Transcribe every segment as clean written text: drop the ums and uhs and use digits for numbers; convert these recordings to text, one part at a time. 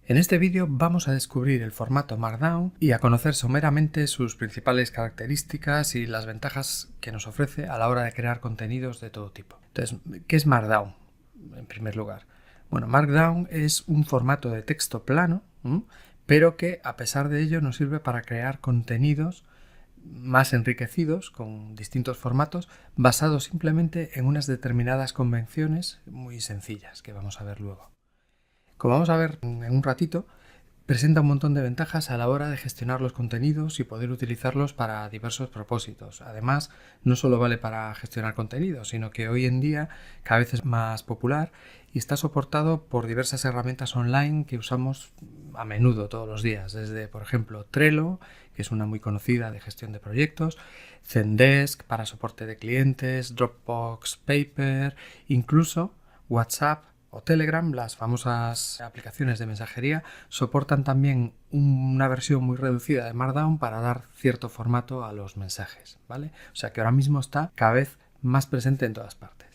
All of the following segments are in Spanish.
En este vídeo vamos a descubrir el formato Markdown y a conocer someramente sus principales características y las ventajas que nos ofrece a la hora de crear contenidos de todo tipo. Entonces, ¿qué es Markdown? En primer lugar, bueno, Markdown es un formato de texto plano, pero que a pesar de ello nos sirve para crear contenidos más enriquecidos con distintos formatos basados simplemente en unas determinadas convenciones muy sencillas que vamos a ver luego. Como vamos a ver en un ratito, presenta un montón de ventajas a la hora de gestionar los contenidos y poder utilizarlos para diversos propósitos. Además, no solo vale para gestionar contenidos, sino que hoy en día cada vez es más popular y está soportado por diversas herramientas online que usamos a menudo todos los días, desde, por ejemplo, Trello, que es una muy conocida de gestión de proyectos, Zendesk para soporte de clientes, Dropbox Paper, incluso WhatsApp o Telegram, las famosas aplicaciones de mensajería, soportan también una versión muy reducida de Markdown para dar cierto formato a los mensajes, ¿vale? O sea que ahora mismo está cada vez más presente en todas partes.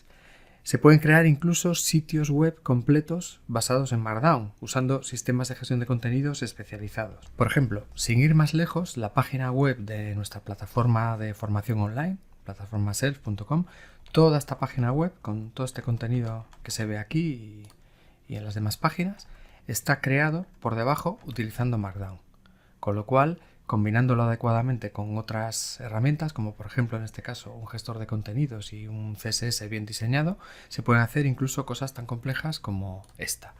Se pueden crear incluso sitios web completos basados en Markdown, usando sistemas de gestión de contenidos especializados. Por ejemplo, sin ir más lejos, la página web de nuestra plataforma de formación online, plataformaself.com, toda esta página web con todo este contenido que se ve aquí y en las demás páginas está creado por debajo utilizando Markdown, con lo cual, combinándolo adecuadamente con otras herramientas, como por ejemplo en este caso un gestor de contenidos y un CSS bien diseñado, se pueden hacer incluso cosas tan complejas como esta.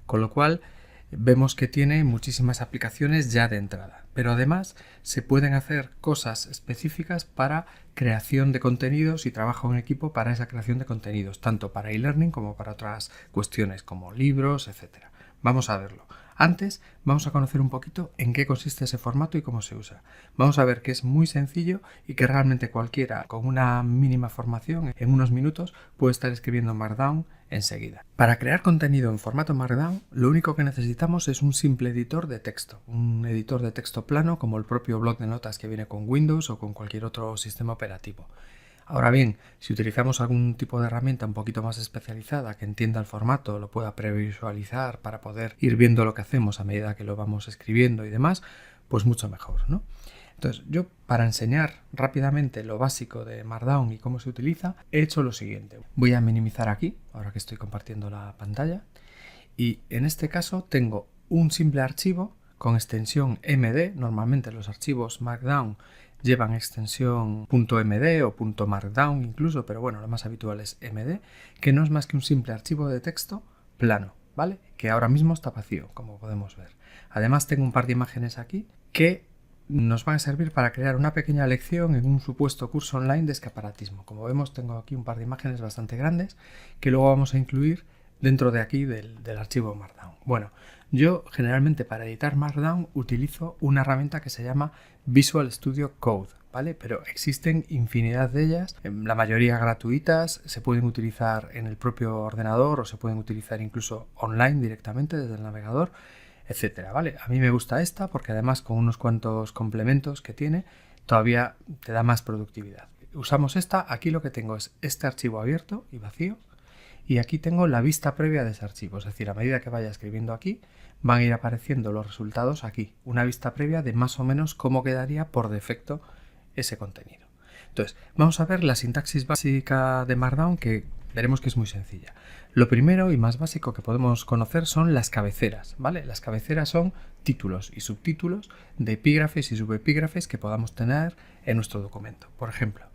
Con lo cual vemos que tiene muchísimas aplicaciones ya de entrada, pero además se pueden hacer cosas específicas para creación de contenidos y trabajo en equipo para esa creación de contenidos, tanto para e-learning como para otras cuestiones como libros, etc. Vamos a verlo. Antes vamos a conocer un poquito en qué consiste ese formato y cómo se usa. Vamos a ver que es muy sencillo y que realmente cualquiera con una mínima formación en unos minutos puede estar escribiendo Markdown enseguida. Para crear contenido en formato Markdown, lo único que necesitamos es un simple editor de texto, un editor de texto plano como el propio bloc de notas que viene con Windows o con cualquier otro sistema operativo. Ahora bien, si utilizamos algún tipo de herramienta un poquito más especializada que entienda el formato, lo pueda previsualizar para poder ir viendo lo que hacemos a medida que lo vamos escribiendo y demás, pues mucho mejor, ¿no? Entonces, yo para enseñar rápidamente lo básico de Markdown y cómo se utiliza, he hecho lo siguiente. Voy a minimizar aquí, ahora que estoy compartiendo la pantalla, y en este caso tengo un simple archivo con extensión MD. Normalmente los archivos Markdown llevan extensión .md o .markdown incluso, pero bueno, lo más habitual es MD, que no es más que un simple archivo de texto plano, ¿vale? Que ahora mismo está vacío, como podemos ver. Además tengo un par de imágenes aquí que nos van a servir para crear una pequeña lección en un supuesto curso online de escaparatismo. Como vemos, tengo aquí un par de imágenes bastante grandes que luego vamos a incluir dentro de aquí del archivo Markdown. Bueno, yo generalmente para editar Markdown utilizo una herramienta que se llama Visual Studio Code, ¿vale? Pero existen infinidad de ellas, la mayoría gratuitas, se pueden utilizar en el propio ordenador o se pueden utilizar incluso online directamente desde el navegador, etcétera, ¿vale? A mí me gusta esta porque además con unos cuantos complementos que tiene todavía te da más productividad. Usamos esta, aquí lo que tengo es este archivo abierto y vacío. Y aquí tengo la vista previa de ese archivo, es decir, a medida que vaya escribiendo aquí, van a ir apareciendo los resultados aquí. Una vista previa de más o menos cómo quedaría por defecto ese contenido. Entonces, vamos a ver la sintaxis básica de Markdown, que veremos que es muy sencilla. Lo primero y más básico que podemos conocer son las cabeceras, ¿vale? Las cabeceras son títulos y subtítulos de epígrafes y subepígrafes que podamos tener en nuestro documento. Por ejemplo,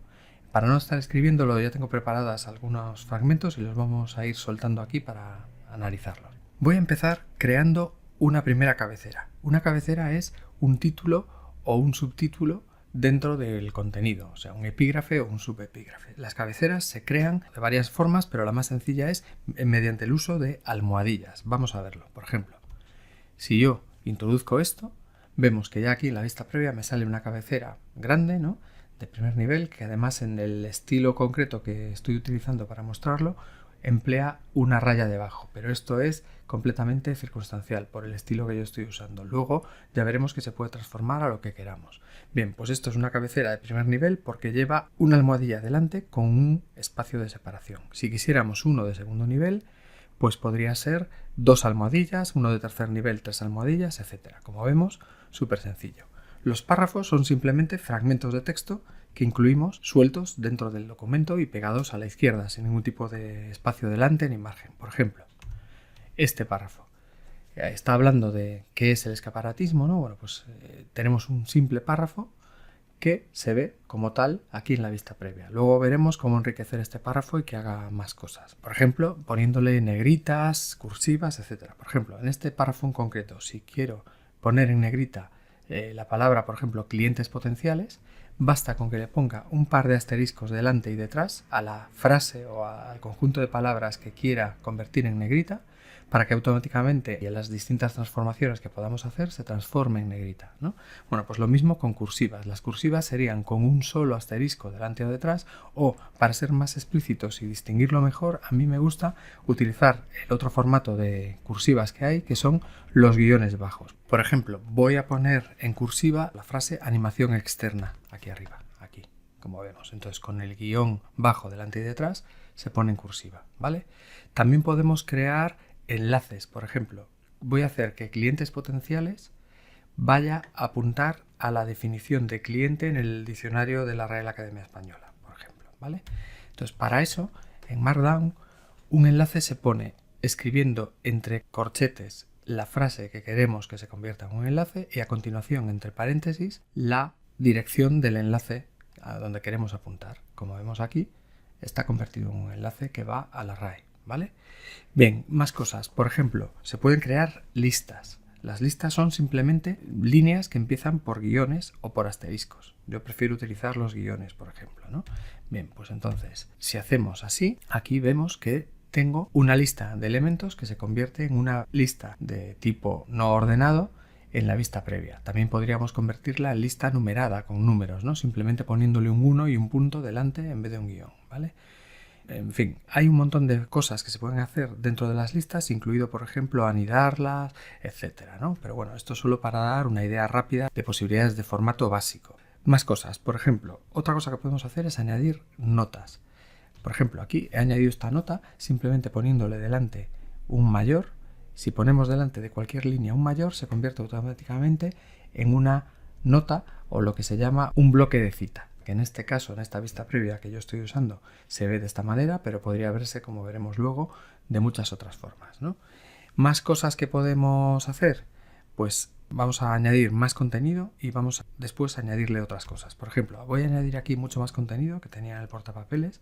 para no estar escribiéndolo, ya tengo preparadas algunos fragmentos y los vamos a ir soltando aquí para analizarlos. Voy a empezar creando una primera cabecera. Una cabecera es un título o un subtítulo dentro del contenido, o sea, un epígrafe o un subepígrafe. Las cabeceras se crean de varias formas, pero la más sencilla es mediante el uso de almohadillas. Vamos a verlo. Por ejemplo, si yo introduzco esto, vemos que ya aquí en la vista previa me sale una cabecera grande, ¿no?, de primer nivel, que además en el estilo concreto que estoy utilizando para mostrarlo emplea una raya debajo, pero esto es completamente circunstancial por el estilo que yo estoy usando. Luego ya veremos que se puede transformar a lo que queramos. Bien, pues esto es una cabecera de primer nivel porque lleva una almohadilla delante con un espacio de separación. Si quisiéramos uno de segundo nivel, pues podría ser 2 almohadillas, uno de tercer nivel, 3 almohadillas, etc. Como vemos, súper sencillo. Los párrafos son simplemente fragmentos de texto que incluimos sueltos dentro del documento y pegados a la izquierda, sin ningún tipo de espacio delante ni margen. Por ejemplo, este párrafo está hablando de qué es el escaparatismo, ¿no? Bueno, pues tenemos un simple párrafo que se ve como tal aquí en la vista previa. Luego veremos cómo enriquecer este párrafo y que haga más cosas. Por ejemplo, poniéndole negritas, cursivas, etc. Por ejemplo, en este párrafo en concreto, si quiero poner en negrita la palabra, por ejemplo, clientes potenciales, basta con que le ponga un par de asteriscos delante y detrás a la frase o al conjunto de palabras que quiera convertir en negrita, para que automáticamente y en las distintas transformaciones que podamos hacer se transforme en negrita, ¿no? Bueno, pues lo mismo con cursivas. Las cursivas serían con un solo asterisco delante o detrás, o para ser más explícitos y distinguirlo mejor, a mí me gusta utilizar el otro formato de cursivas que hay, que son los guiones bajos. Por ejemplo, voy a poner en cursiva la frase animación externa aquí arriba, aquí, como vemos. Entonces, con el guión bajo delante y detrás se pone en cursiva, ¿vale? También podemos crear enlaces. Por ejemplo, voy a hacer que clientes potenciales vaya a apuntar a la definición de cliente en el diccionario de la Real Academia Española, por ejemplo, ¿vale? Entonces, para eso, en Markdown, un enlace se pone escribiendo entre corchetes la frase que queremos que se convierta en un enlace y a continuación, entre paréntesis, la dirección del enlace a donde queremos apuntar. Como vemos aquí, está convertido en un enlace que va a la RAE, ¿vale? Bien, más cosas. Por ejemplo, se pueden crear listas. Las listas son simplemente líneas que empiezan por guiones o por asteriscos. Yo prefiero utilizar los guiones, por ejemplo, ¿no? Bien, pues entonces, si hacemos así, aquí vemos que tengo una lista de elementos que se convierte en una lista de tipo no ordenado en la vista previa. También podríamos convertirla en lista numerada con números, ¿no? Simplemente poniéndole un 1 y un punto delante en vez de un guión, ¿vale? En fin, hay un montón de cosas que se pueden hacer dentro de las listas, incluido, por ejemplo, anidarlas, etcétera, ¿no? Pero bueno, esto solo para dar una idea rápida de posibilidades de formato básico. Más cosas, por ejemplo, otra cosa que podemos hacer es añadir notas. Por ejemplo, aquí he añadido esta nota simplemente poniéndole delante un mayor. Si ponemos delante de cualquier línea un mayor, se convierte automáticamente en una nota o lo que se llama un bloque de cita, que en este caso, en esta vista previa que yo estoy usando, se ve de esta manera, pero podría verse, como veremos luego, de muchas otras formas, ¿no? Más cosas que podemos hacer, pues vamos a añadir más contenido y vamos después a añadirle otras cosas. Por ejemplo, voy a añadir aquí mucho más contenido que tenía en el portapapeles,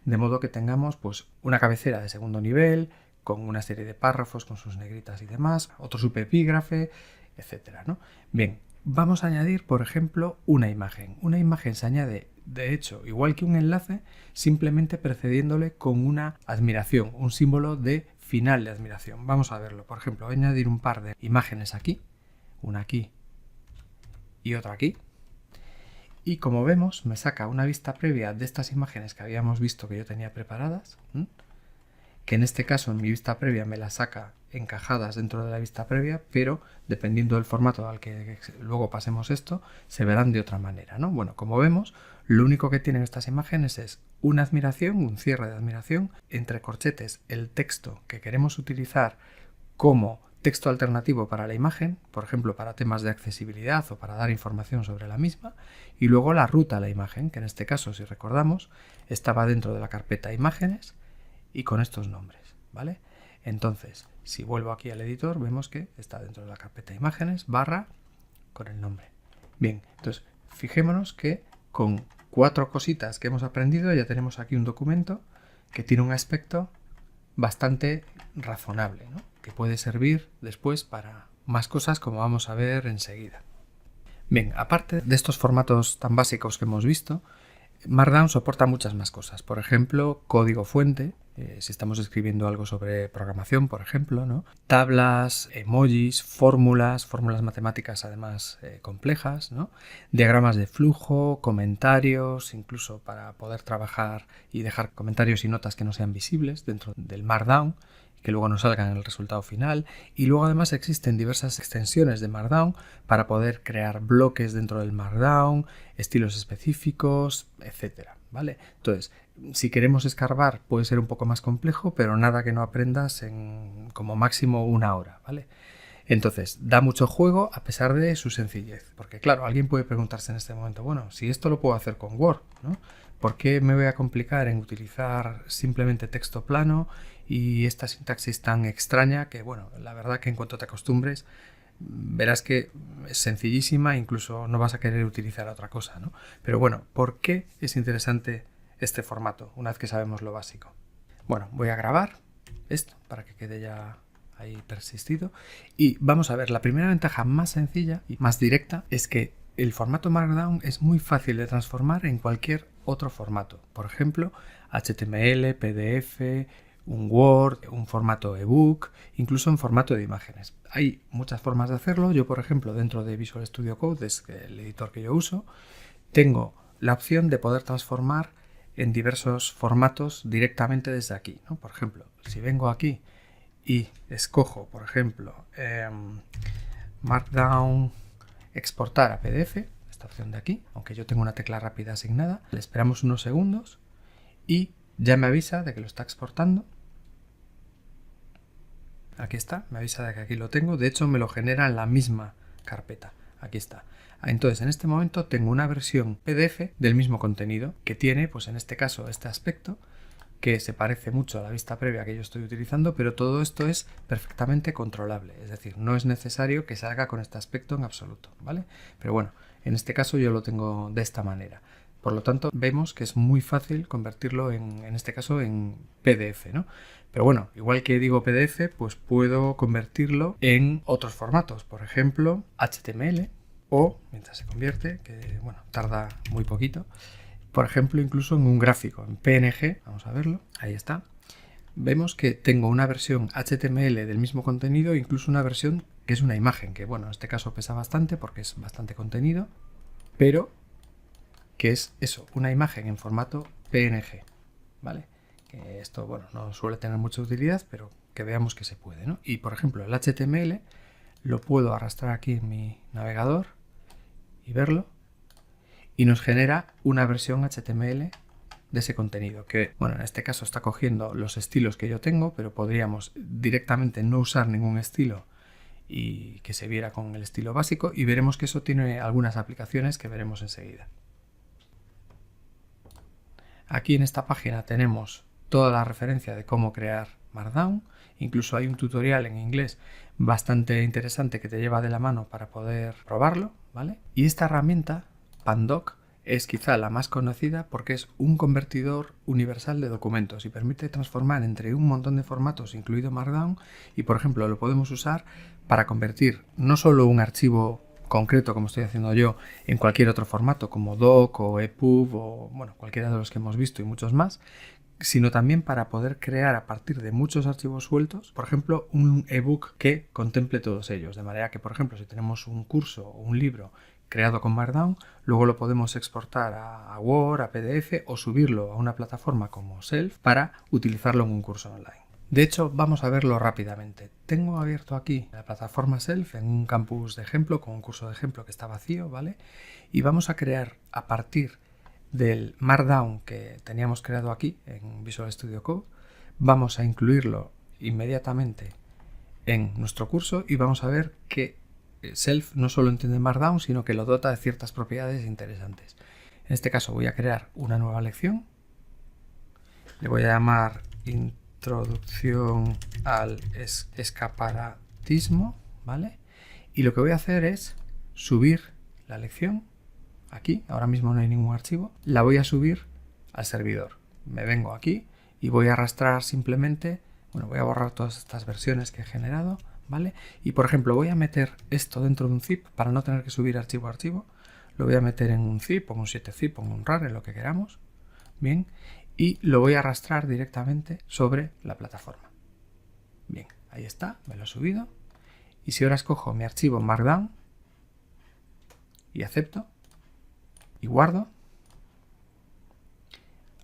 de modo que tengamos pues una cabecera de segundo nivel, con una serie de párrafos, con sus negritas y demás, otro subepígrafe, etcétera, ¿no? Bien, vamos a añadir, por ejemplo, una imagen. Una imagen se añade, de hecho, igual que un enlace, simplemente precediéndole con una admiración, un símbolo de final de admiración. Vamos a verlo. Por ejemplo, voy a añadir un par de imágenes aquí, una aquí y otra aquí. Y como vemos, me saca una vista previa de estas imágenes que habíamos visto que yo tenía preparadas, que en este caso en mi vista previa me las saca encajadas dentro de la vista previa, pero dependiendo del formato al que luego pasemos esto, se verán de otra manera, ¿no? Bueno, como vemos, lo único que tienen estas imágenes es una admiración, un cierre de admiración, entre corchetes el texto que queremos utilizar como texto alternativo para la imagen, por ejemplo para temas de accesibilidad o para dar información sobre la misma, y luego la ruta a la imagen, que en este caso, si recordamos, estaba dentro de la carpeta imágenes y con estos nombres, ¿vale? Entonces, si vuelvo aquí al editor, vemos que está dentro de la carpeta imágenes, barra, con el nombre. Bien, entonces, fijémonos que con 4 cositas que hemos aprendido ya tenemos aquí un documento que tiene un aspecto bastante razonable, ¿no? Que puede servir después para más cosas, como vamos a ver enseguida. Bien, aparte de estos formatos tan básicos que hemos visto, Markdown soporta muchas más cosas. Por ejemplo, código fuente, si estamos escribiendo algo sobre programación, por ejemplo, ¿no? Tablas, emojis, fórmulas matemáticas además complejas, ¿no? Diagramas de flujo, comentarios, incluso para poder trabajar y dejar comentarios y notas que no sean visibles dentro del Markdown, que luego nos salgan en el resultado final. Y luego además existen diversas extensiones de Markdown para poder crear bloques dentro del Markdown, estilos específicos, etcétera. ¿vale? Entonces, si queremos escarbar puede ser un poco más complejo, pero nada que no aprendas en como máximo 1 hora, ¿vale? Entonces, da mucho juego a pesar de su sencillez. Porque claro, alguien puede preguntarse en este momento, bueno, si esto lo puedo hacer con Word, ¿no? ¿Por qué me voy a complicar en utilizar simplemente texto plano y esta sintaxis tan extraña que, bueno, la verdad que en cuanto te acostumbres, verás que es sencillísima, incluso no vas a querer utilizar otra cosa, ¿no? Pero bueno, ¿por qué es interesante este formato una vez que sabemos lo básico? Bueno, voy a grabar esto para que quede ya ahí persistido y vamos a ver, la primera ventaja más sencilla y más directa es que el formato Markdown es muy fácil de transformar en cualquier otro formato, por ejemplo HTML, PDF, un Word, un formato ebook, incluso en formato de imágenes. Hay muchas formas de hacerlo. Yo, por ejemplo, dentro de Visual Studio Code, es el editor que yo uso, tengo la opción de poder transformar en diversos formatos directamente desde aquí, ¿no? Por ejemplo, si vengo aquí y escojo, por ejemplo, Markdown exportar a PDF, esta opción de aquí, aunque yo tengo una tecla rápida asignada, le esperamos unos segundos y ya me avisa de que lo está exportando. Aquí está, me avisa de que aquí lo tengo. De hecho, me lo genera en la misma carpeta. Aquí está. Entonces, en este momento tengo una versión PDF del mismo contenido que tiene, pues en este caso, este aspecto que se parece mucho a la vista previa que yo estoy utilizando, pero todo esto es perfectamente controlable. Es decir, no es necesario que salga con este aspecto en absoluto, ¿vale? Pero bueno, en este caso yo lo tengo de esta manera. Por lo tanto, vemos que es muy fácil convertirlo en este caso en PDF, ¿no? Pero bueno, igual que digo PDF, pues puedo convertirlo en otros formatos, por ejemplo, HTML o, mientras se convierte, que bueno, tarda muy poquito, por ejemplo, incluso en un gráfico, en PNG, vamos a verlo, ahí está. Vemos que tengo una versión HTML del mismo contenido, incluso una versión que es una imagen, que bueno, en este caso pesa bastante porque es bastante contenido, pero que es eso, una imagen en formato PNG, ¿vale? Que esto, bueno, no suele tener mucha utilidad, pero que veamos que se puede, ¿no? Y por ejemplo, el HTML lo puedo arrastrar aquí en mi navegador y verlo, y nos genera una versión HTML de ese contenido, que bueno, en este caso está cogiendo los estilos que yo tengo, pero podríamos directamente no usar ningún estilo y que se viera con el estilo básico, y veremos que eso tiene algunas aplicaciones que veremos enseguida. Aquí en esta página tenemos toda la referencia de cómo crear Markdown, incluso hay un tutorial en inglés bastante interesante que te lleva de la mano para poder probarlo, ¿vale? Y esta herramienta, Pandoc, es quizá la más conocida porque es un convertidor universal de documentos y permite transformar entre un montón de formatos, incluido Markdown, y por ejemplo lo podemos usar para convertir no solo un archivo concreto, como estoy haciendo yo, en cualquier otro formato como doc o EPUB o bueno, cualquiera de los que hemos visto y muchos más, sino también para poder crear a partir de muchos archivos sueltos, por ejemplo, un ebook que contemple todos ellos, de manera que, por ejemplo, si tenemos un curso o un libro creado con Markdown, luego lo podemos exportar a Word, a PDF o subirlo a una plataforma como Self para utilizarlo en un curso online. De hecho, vamos a verlo rápidamente. Tengo abierto aquí la plataforma Self en un campus de ejemplo, con un curso de ejemplo que está vacío, ¿vale? Y vamos a crear a partir del Markdown que teníamos creado aquí en Visual Studio Code, vamos a incluirlo inmediatamente en nuestro curso y vamos a ver que Self no solo entiende Markdown, sino que lo dota de ciertas propiedades interesantes. En este caso voy a crear una nueva lección, le voy a llamar Introducción al escaparatismo, ¿vale? Y lo que voy a hacer es subir la lección aquí, ahora mismo no hay ningún archivo, la voy a subir al servidor. Me vengo aquí y voy a arrastrar simplemente, bueno, voy a borrar todas estas versiones que he generado, ¿vale? Y por ejemplo voy a meter esto dentro de un zip para no tener que subir archivo a archivo, lo voy a meter en un zip, o en un 7zip, o en un RAR, en lo que queramos, bien, y lo voy a arrastrar directamente sobre la plataforma. Bien, ahí está, me lo he subido, y si ahora escojo mi archivo Markdown y acepto, y guardo,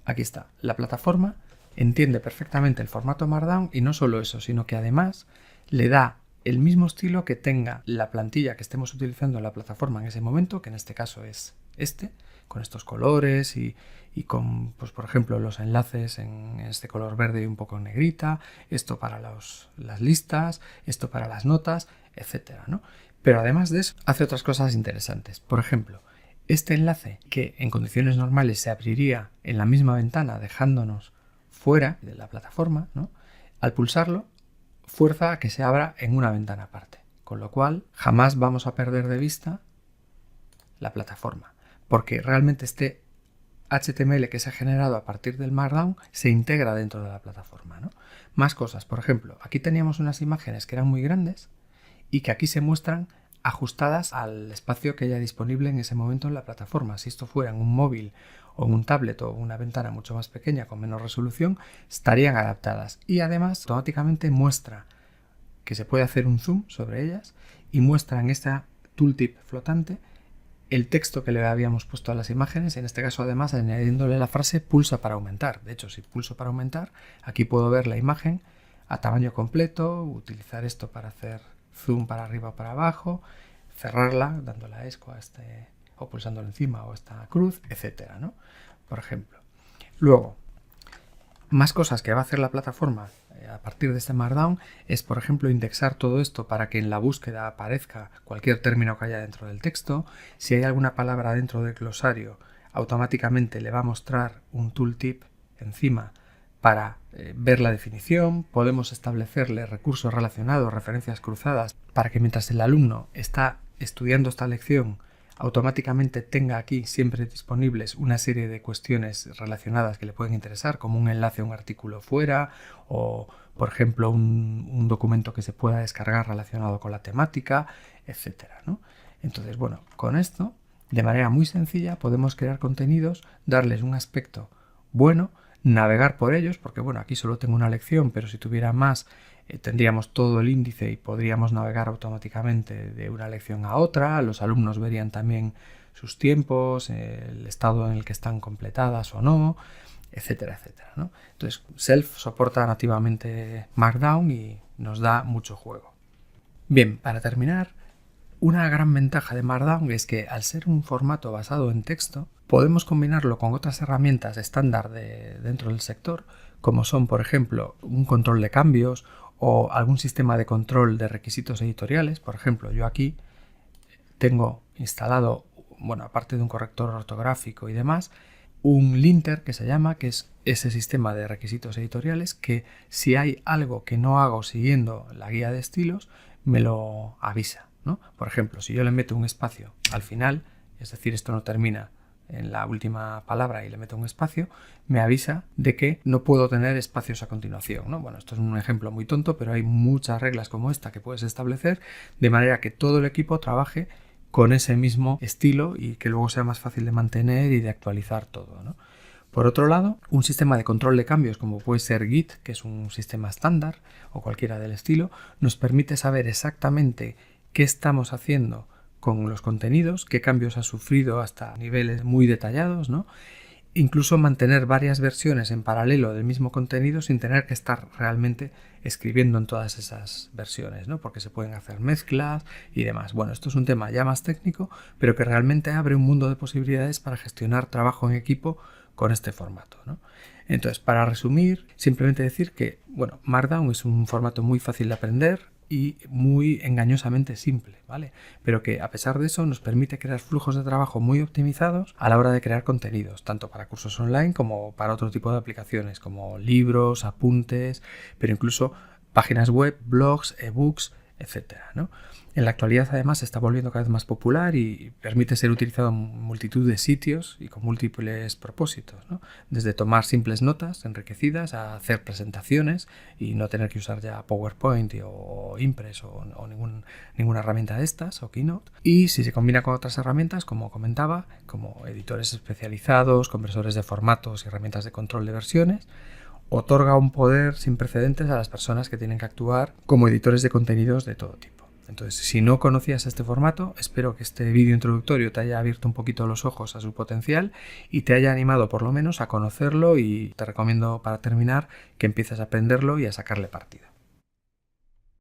aquí está, la plataforma entiende perfectamente el formato Markdown y no solo eso, sino que además le da el mismo estilo que tenga la plantilla que estemos utilizando en la plataforma en ese momento, que en este caso es con estos colores y con, pues por ejemplo, los enlaces en este color verde y un poco en negrita, esto para las listas, esto para las notas, etcétera, ¿no? Pero además de eso, hace otras cosas interesantes. Por ejemplo, este enlace que en condiciones normales se abriría en la misma ventana dejándonos fuera de la plataforma, ¿no? Al pulsarlo, fuerza a que se abra en una ventana aparte, con lo cual jamás vamos a perder de vista la plataforma, porque realmente este HTML que se ha generado a partir del Markdown se integra dentro de la plataforma, ¿no? Más cosas, por ejemplo, aquí teníamos unas imágenes que eran muy grandes y que aquí se muestran ajustadas al espacio que haya disponible en ese momento en la plataforma. Si esto fuera en un móvil o en un tablet o una ventana mucho más pequeña con menos resolución, estarían adaptadas. Y además automáticamente muestra que se puede hacer un zoom sobre ellas y muestra en esta tooltip flotante el texto que le habíamos puesto a las imágenes, en este caso además añadiéndole la frase pulsa para aumentar. De hecho, si pulso para aumentar, aquí puedo ver la imagen a tamaño completo, utilizar esto para hacer zoom para arriba o para abajo, cerrarla dándole a esco o pulsándolo encima o esta cruz, etcétera, ¿no? Por ejemplo. Luego, más cosas que va a hacer la plataforma a partir de este Markdown es, por ejemplo, indexar todo esto para que en la búsqueda aparezca cualquier término que haya dentro del texto. Si hay alguna palabra dentro del glosario, automáticamente le va a mostrar un tooltip encima para ver la definición. Podemos establecerle recursos relacionados, referencias cruzadas, para que mientras el alumno está estudiando esta lección, automáticamente tenga aquí siempre disponibles una serie de cuestiones relacionadas que le pueden interesar, como un enlace a un artículo fuera o, por ejemplo, un documento que se pueda descargar relacionado con la temática, etcétera, ¿no? Entonces, bueno, con esto, de manera muy sencilla, podemos crear contenidos, darles un aspecto bueno, navegar por ellos, porque bueno, aquí solo tengo una lección, pero si tuviera más tendríamos todo el índice y podríamos navegar automáticamente de una lección a otra. Los alumnos verían también sus tiempos, el estado en el que están completadas o no, etcétera, etcétera, ¿no? Entonces, Self soporta nativamente Markdown y nos da mucho juego. Bien, para terminar, una gran ventaja de Markdown es que al ser un formato basado en texto, podemos combinarlo con otras herramientas estándar dentro del sector, como son, por ejemplo, un control de cambios o algún sistema de control de requisitos editoriales. Por ejemplo, yo aquí tengo instalado, bueno, aparte de un corrector ortográfico y demás, un linter que se llama, que es ese sistema de requisitos editoriales que si hay algo que no hago siguiendo la guía de estilos, me lo avisa, ¿no? Por ejemplo, si yo le meto un espacio al final, es decir, esto no termina en la última palabra y le meto un espacio, me avisa de que no puedo tener espacios a continuación, ¿no? Bueno, esto es un ejemplo muy tonto, pero hay muchas reglas como esta que puedes establecer de manera que todo el equipo trabaje con ese mismo estilo y que luego sea más fácil de mantener y de actualizar todo, ¿no? Por otro lado, un sistema de control de cambios como puede ser Git, que es un sistema estándar o cualquiera del estilo, nos permite saber exactamente qué estamos haciendo con los contenidos, qué cambios ha sufrido hasta niveles muy detallados, ¿no? Incluso mantener varias versiones en paralelo del mismo contenido sin tener que estar realmente escribiendo en todas esas versiones, ¿no? Porque se pueden hacer mezclas y demás. Bueno, esto es un tema ya más técnico, pero que realmente abre un mundo de posibilidades para gestionar trabajo en equipo con este formato, ¿no? Entonces, para resumir, simplemente decir que, bueno, Markdown es un formato muy fácil de aprender y muy engañosamente simple, ¿vale? Pero que a pesar de eso nos permite crear flujos de trabajo muy optimizados a la hora de crear contenidos, tanto para cursos online como para otro tipo de aplicaciones, como libros, apuntes, pero incluso páginas web, blogs, ebooks, etcétera, ¿no? En la actualidad además se está volviendo cada vez más popular y permite ser utilizado en multitud de sitios y con múltiples propósitos, ¿no? Desde tomar simples notas enriquecidas a hacer presentaciones y no tener que usar ya PowerPoint o Impress o ninguna herramienta de estas o Keynote. Y si se combina con otras herramientas, como comentaba, como editores especializados, conversores de formatos y herramientas de control de versiones, otorga un poder sin precedentes a las personas que tienen que actuar como editores de contenidos de todo tipo. Entonces, si no conocías este formato, espero que este vídeo introductorio te haya abierto un poquito los ojos a su potencial y te haya animado por lo menos a conocerlo, y te recomiendo para terminar que empieces a aprenderlo y a sacarle partido.